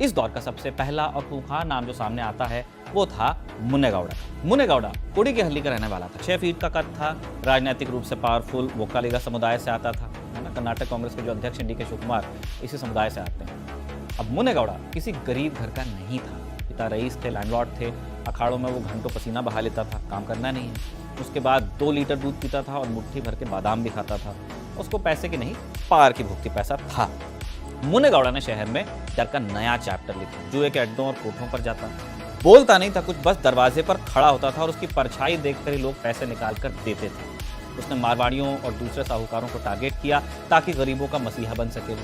इस दौर का सबसे पहला और खूंखार नाम जो सामने आता है वो था मुन्नेगौड़ा। मुन्नेगौड़ा कोड़ी की हल्ली का रहने वाला था। 6 फीट का कद था, राजनीतिक रूप से पावरफुल वोक्कालिगा समुदाय से आता था, है ना। कर्नाटक कांग्रेस के जो अध्यक्ष हैं DK शिवकुमार इसी समुदाय से आते हैं। अब मुन्नेगौड़ा किसी गरीब घर का नहीं था। पिता रईस थे, लैंडलॉर्ड थे। अखाड़ों में वो घंटों पसीना बहा लेता था, काम करना नहीं है। उसके बाद 2 लीटर दूध पीता था और मुट्ठी भर के बादाम भी खाता था। उसको पैसे की नहीं, पार की भूख की पैसा था। मुन्नेगौड़ा ने शहर में डर का नया चैप्टर लिखा। जुए के अड्डों और कोठों पर जाता, बोलता नहीं था कुछ, बस दरवाजे पर खड़ा होता था और उसकी परछाई देखकर ही लोग पैसे निकाल कर देते थे। उसने मारवाड़ियों और दूसरे साहूकारों को टारगेट किया ताकि गरीबों का मसीहा बन सके।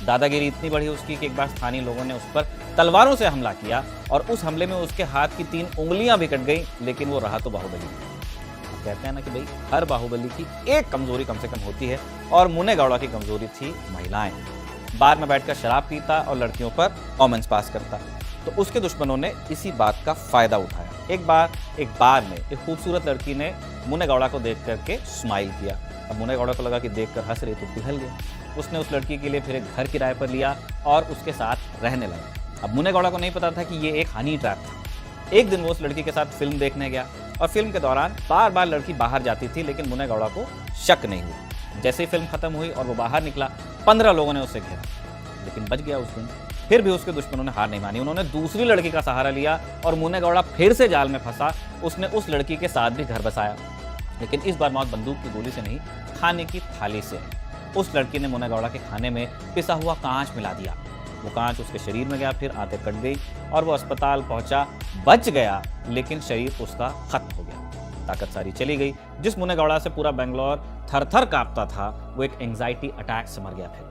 दादागिरी इतनी बढ़ी उसकी कि एक बार स्थानीय लोगों ने उस पर तलवारों से हमला किया और उस हमले में उसके हाथ की 3 उंगलियां भी कट गई, लेकिन वो रहा तो बाहुबली। कहते हैं ना कि भाई हर बाहुबली की एक कमजोरी कम से कम होती है, और मुन्नेगौड़ा की कमजोरी थी महिलाएं। बार में बैठकर शराब पीता और लड़कियों पर कमेंट्स पास करता। तो उसके दुश्मनों ने इसी बात का फायदा उठाया। एक बार में एक खूबसूरत लड़की ने मुन्नेगौड़ा को देख करके स्माइल किया। अब मुन्नेगौड़ा को लगा कि देखकर हंस रही तो पिघल गया। उसने उस लड़की के लिए फिर एक घर किराए पर लिया और उसके साथ रहने लगा। अब मुन्नेगौड़ा को नहीं पता था कि ये एक हनी ट्रैप था। एक दिन वो उस लड़की के साथ फिल्म देखने गया और फिल्म के दौरान बार बार लड़की बाहर जाती थी, लेकिन मुन्नेगौड़ा को शक नहीं हुआ। जैसे ही फिल्म खत्म हुई और वो बाहर निकला, 15 लोगों ने उसे घेरा, लेकिन बच गया उस दिन। फिर भी उसके दुश्मनों ने हार नहीं मानी। उन्होंने दूसरी लड़की का सहारा लिया और मुन्नेगौड़ा फिर से जाल में फंसा। उसने उस लड़की के साथ भी घर बसाया, लेकिन इस बार मौत बंदूक की गोली से नहीं, खाने की थाली से। उस लड़की ने मुन्नेगौड़ा के खाने में पिसा हुआ कांच मिला दिया। वो कांच उसके शरीर में गया, फिर आंतें कट गई और वो अस्पताल पहुंचा। बच गया, लेकिन शरीर उसका खत्म हो गया, ताकत सारी चली गई। जिस मुन्नेगौड़ा से पूरा बेंगलोर थर थर कांपता था, वो एक एंजाइटी अटैक से मर गया। फिर